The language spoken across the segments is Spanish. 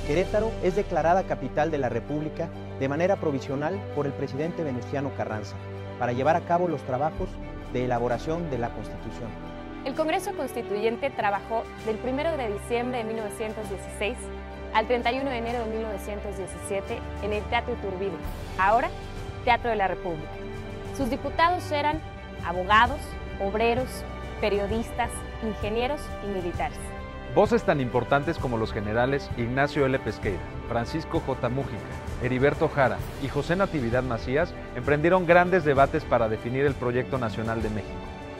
Querétaro es declarada capital de la República de manera provisional por el presidente Venustiano Carranza para llevar a cabo los trabajos de elaboración de la Constitución. El Congreso Constituyente trabajó del 1 de diciembre de 1916 al 31 de enero de 1917 en el Teatro Iturbide, ahora Teatro de la República. Sus diputados eran abogados, obreros, periodistas, ingenieros y militares. Voces tan importantes como los generales Ignacio L. Pesqueira, Francisco J. Mújica, Heriberto Jara y José Natividad Macías emprendieron grandes debates para definir el proyecto nacional de México.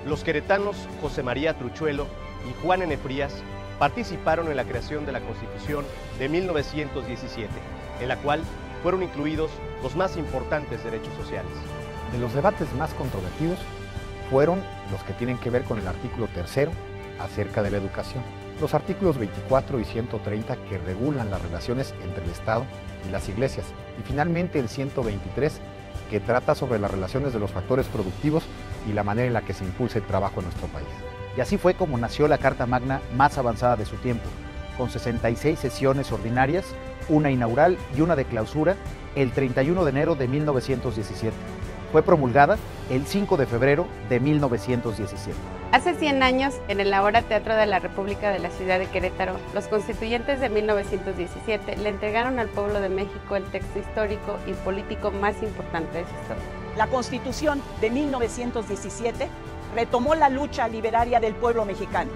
Los queretanos José María Truchuelo y Juan N. Frías participaron en la creación de la Constitución de 1917, en la cual fueron incluidos los más importantes derechos sociales. De los debates más controvertidos fueron los que tienen que ver con el artículo 3 acerca de la educación, los artículos 24 y 130 que regulan las relaciones entre el Estado y las iglesias, y finalmente el 123 que trata sobre las relaciones de los factores productivos y la manera en la que se impulsa el trabajo en nuestro país. Y así fue como nació la Carta Magna más avanzada de su tiempo, con 66 sesiones ordinarias, una inaugural y una de clausura, el 31 de enero de 1917. Fue promulgada el 5 de febrero de 1917. Hace 100 años, en el ahora Teatro de la República de la ciudad de Querétaro, los constituyentes de 1917 le entregaron al pueblo de México el texto histórico y político más importante de su historia. La Constitución de 1917 retomó la lucha literaria del pueblo mexicano.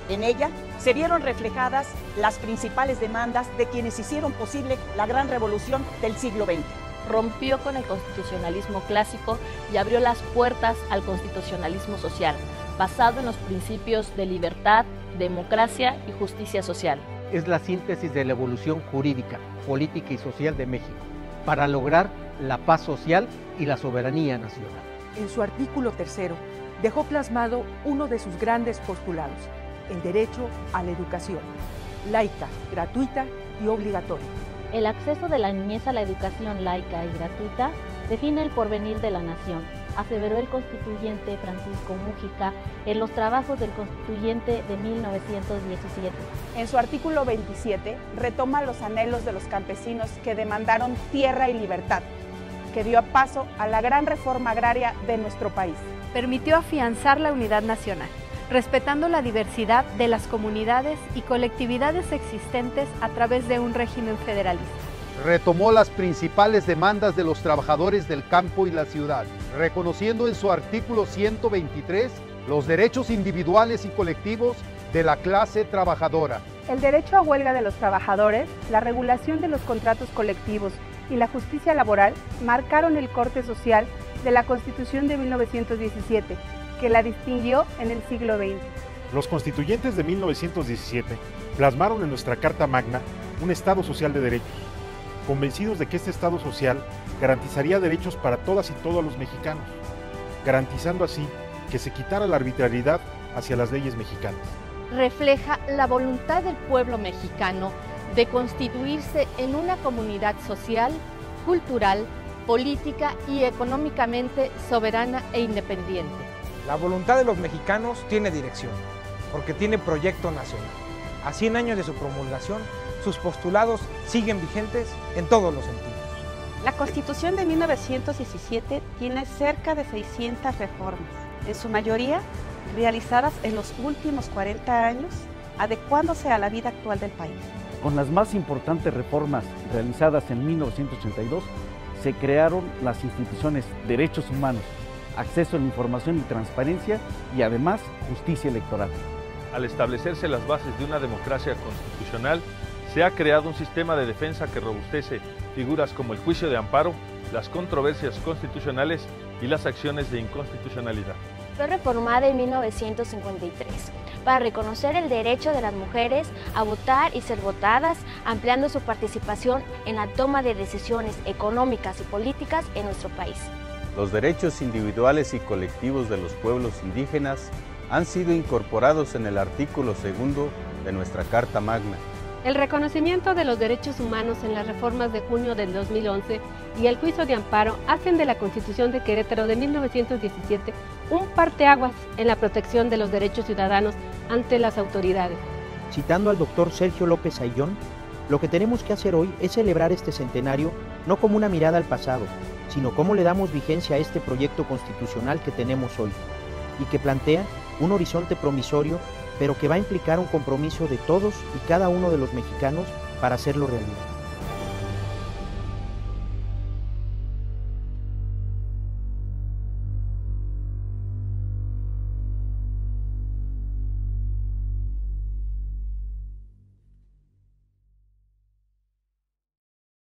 En ella se vieron reflejadas las principales demandas de quienes hicieron posible la gran revolución del siglo XX. Rompió con el constitucionalismo clásico y abrió las puertas al constitucionalismo social, basado en los principios de libertad, democracia y justicia social. Es la síntesis de la evolución jurídica, política y social de México, para lograr la paz social y la soberanía nacional. En su artículo 3 dejó plasmado uno de sus grandes postulados, el derecho a la educación, laica, gratuita y obligatoria. El acceso de la niñez a la educación laica y gratuita define el porvenir de la nación, aseveró el constituyente Francisco Mújica en los trabajos del constituyente de 1917. En su artículo 27 retoma los anhelos de los campesinos que demandaron tierra y libertad, que dio paso a la gran reforma agraria de nuestro país. Permitió afianzar la unidad nacional, respetando la diversidad de las comunidades y colectividades existentes a través de un régimen federalista. Retomó las principales demandas de los trabajadores del campo y la ciudad, reconociendo en su artículo 123 los derechos individuales y colectivos de la clase trabajadora. El derecho a huelga de los trabajadores, la regulación de los contratos colectivos y la justicia laboral marcaron el corte social de la Constitución de 1917, que la distinguió en el siglo XX. Los constituyentes de 1917 plasmaron en nuestra Carta Magna un Estado social de derechos, convencidos de que este Estado social garantizaría derechos para todas y todos los mexicanos, garantizando así que se quitara la arbitrariedad hacia las leyes mexicanas. Refleja la voluntad del pueblo mexicano de constituirse en una comunidad social, cultural, política y económicamente soberana e independiente. La voluntad de los mexicanos tiene dirección, porque tiene proyecto nacional. A 100 años de su promulgación, sus postulados siguen vigentes en todos los sentidos. La Constitución de 1917 tiene cerca de 600 reformas, en su mayoría realizadas en los últimos 40 años, adecuándose a la vida actual del país. Con las más importantes reformas realizadas en 1982, se crearon las instituciones Derechos Humanos, acceso a la información y transparencia y además justicia electoral. Al establecerse las bases de una democracia constitucional, se ha creado un sistema de defensa que robustece figuras como el juicio de amparo, las controversias constitucionales y las acciones de inconstitucionalidad. Fue reformada en 1953 para reconocer el derecho de las mujeres a votar y ser votadas, ampliando su participación en la toma de decisiones económicas y políticas en nuestro país. Los derechos individuales y colectivos de los pueblos indígenas han sido incorporados en el artículo 2 de nuestra Carta Magna. El reconocimiento de los derechos humanos en las reformas de junio del 2011 y el juicio de amparo hacen de la Constitución de Querétaro de 1917 un parteaguas en la protección de los derechos ciudadanos ante las autoridades. Citando al doctor Sergio López Ayllón, Lo que tenemos que hacer hoy es celebrar este centenario no como una mirada al pasado, sino cómo le damos vigencia a este proyecto constitucional que tenemos hoy y que plantea un horizonte promisorio, pero que va a implicar un compromiso de todos y cada uno de los mexicanos para hacerlo realidad.